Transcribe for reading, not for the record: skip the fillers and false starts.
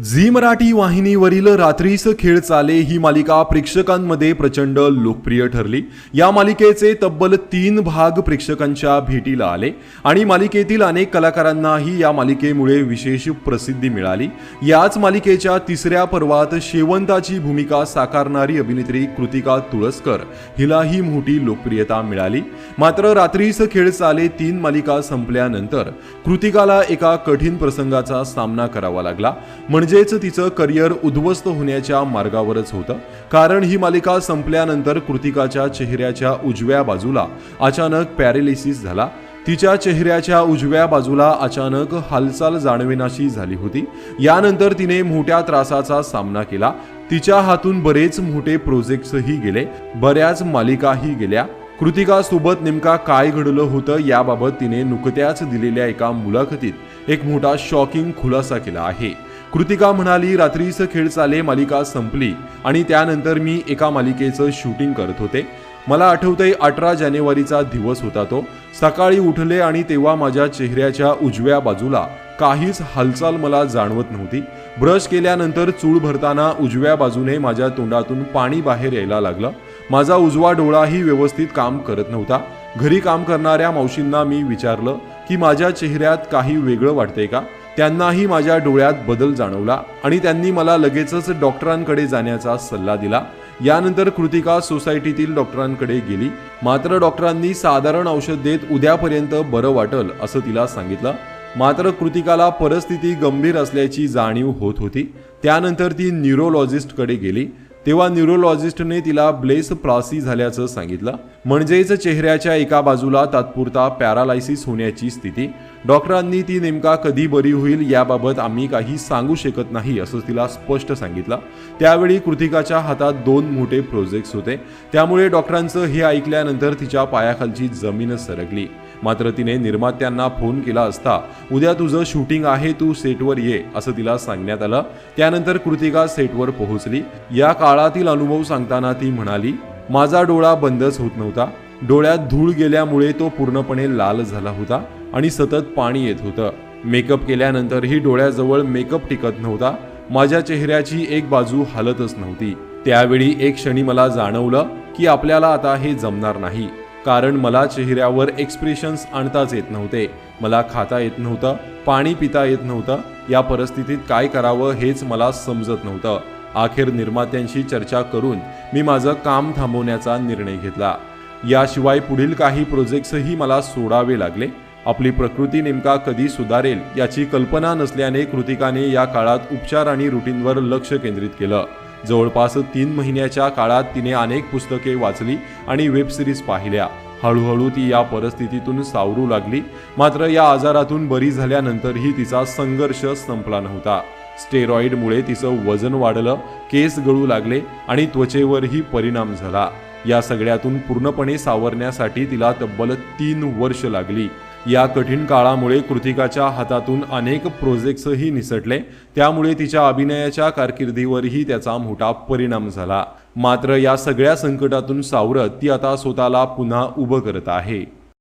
Zee Marathi वाहिनीवरील रात्रीस खेळ चाले ही मालिका प्रेक्षकांमध्ये प्रचंड लोकप्रिय ठरली। या मालिकेचे तब्बल 3 भाग प्रेक्षकांच्या भेटीला आले आणि मालिकेतील अनेक कलाकारांनाही या मालिकेमुळे विशेष प्रसिद्धी मिळाली। याच मालिकेच्या 3ऱ्या पर्वात शेवंताची भूमिका साकारणारी अभिनेत्री कृतिका तुळसकर हिलाही मोठी लोकप्रियता मिळाली। मात्र रात्रीस खेळ चाले 3 मालिका संपल्यानंतर कृतिकाला एका कठीण प्रसंगाचा सामना करावा लागला। म्हणजेच तिचं करिअर उद्ध्वस्त होण्याच्या मार्गावरच होतं। कारण ही मालिका संपल्यानंतर कृतिकाच्या चेहऱ्याच्या उजव्या बाजूला अचानक पॅरालिसिस झाला। तिच्या चेहऱ्याच्या उजव्या बाजूला अचानक हालचाल जाणवेनाशी झाली होती। यानंतर तिने मोठ्या त्रासाचा सामना केला। तिच्या हातून बरेच मोठे प्रोजेक्ट्सही गेले, बऱ्याच मालिकाही गेल्या। कृतिका सोबत नेमका काय घडलं होतं याबाबत तिने नुकत्याच दिलेल्या एका मुलाखतीत एक मोठा शॉकिंग खुलासा केला आहे। कृतिका म्हणाली, रात्रीस खेळ चाले मालिका संपली आणि त्यानंतर मी एका मालिकेचं शूटिंग करत होते। मला आठवतंय 18 जानेवारीचा दिवस होता तो। सकाळी उठले आणि तेव्हा माझ्या चेहऱ्याच्या उजव्या बाजूला काहीच हालचाल मला जाणवत नव्हती। ब्रश केल्यानंतर चूळ भरताना उजव्या बाजूने माझ्या तोंडातून पाणी बाहेर यायला लागलं। माझा उजवा डोळाही व्यवस्थित काम करत नव्हता। घरी काम करणाऱ्या मावशींना मी विचारलं की माझ्या चेहऱ्यात काही वेगळं वाटतंय का? त्यांनाही माझ्या डोळ्यात बदल जाणवला आणि त्यांनी मला लगेचच डॉक्टरांकडे जाण्याचा सल्ला दिला। यानंतर कृतिका सोसायटीतील डॉक्टरांकडे गेली। मात्र डॉक्टरांनी साधारण औषध देत उद्यापर्यंत बरं वाटेल असं तिला सांगितलं। मात्र कृतिकाला परिस्थिती गंभीर असल्याची जाणीव होत होती। त्यानंतर ती न्यूरोलॉजिस्टकडे गेली। तेव्हा न्यूरोलॉजिस्टने तिला ब्लेस प्रासी झाल्याचं सांगितलं, म्हणजेच चेहऱ्याच्या एका बाजूला तात्पुरता पॅरालायसिस होण्याची स्थिती। डॉक्टरांनी ती नेमका कधी बरी होईल याबाबत आम्ही काही सांगू शकत नाही असं तिला स्पष्ट सांगितलं। त्यावेळी कृतिकाच्या हातात 2 मोठे प्रोजेक्ट्स होते, त्यामुळे डॉक्टरांचं हे ऐकल्यानंतर तिच्या पायाखालची जमीनच सरकली। मात्र तिने निर्मात्यांना फोन केला असता उद्या तुझं शूटिंग आहे, तू सेटवर ये असं तिला सांगण्यात आलं। त्यानंतर कृतिका सेटवर पोहोचली। या काळातील अनुभव सांगताना ती म्हणाली, माझा डोळा बंदच होत नव्हता। डोळ्यात धूळ गेल्यामुळे तो पूर्णपणे लाल झाला होता आणि सतत पाणी येत होतं। मेकअप केल्यानंतरही डोळ्याजवळ मेकअप टिकत नव्हता। माझ्या चेहऱ्याची एक बाजू हालतच नव्हती। त्यावेळी एक क्षणी मला जाणवलं की आपल्याला आता हे जमणार नाही, कारण मला चेहऱ्यावर एक्सप्रेशन्स आणताच येत नव्हते। मला खाता येत नव्हतं, पाणी पिता येत नव्हतं। या परिस्थितीत काय करावं हेच मला समजत नव्हतं। अखेर निर्मात्यांशी चर्चा करून मी माझं काम थांबवण्याचा निर्णय घेतला। याशिवाय पुढील काही प्रोजेक्ट्सही मला सोडावे लागले। आपली प्रकृती नेमका कधी सुधारेल याची कल्पना नसल्याने कृतिकाने या काळात उपचार आणि रुटीनवर लक्ष केंद्रित केलं। जवळपास 3 महिन्याच्या काळात तिने अनेक पुस्तके वाचली आणि वेब सिरीज पाहिल्या। हळूहळू ती या परिस्थितीतून सावरू लागली। मात्र या आजारातून बरी झाल्यानंतरही तिचा संघर्ष संपला नव्हता। स्टेरॉइडमुळे तिचं वजन वाढलं, केस गळू लागले आणि त्वचेवरही परिणाम झाला। या सगळ्यातून पूर्णपणे सावरण्यासाठी तिला तब्बल 3 वर्ष लागली। या कठीण काळामुळे कृतिकाच्या हातातून अनेक प्रोजेक्ट्सही निसटले, त्यामुळे तिच्या अभिनयाच्या कारकिर्दीवरही त्याचा मोठा परिणाम झाला। मात्र या सगळ्या संकटातून सावरत ती आता स्वतःला पुन्हा उभं करत आहे।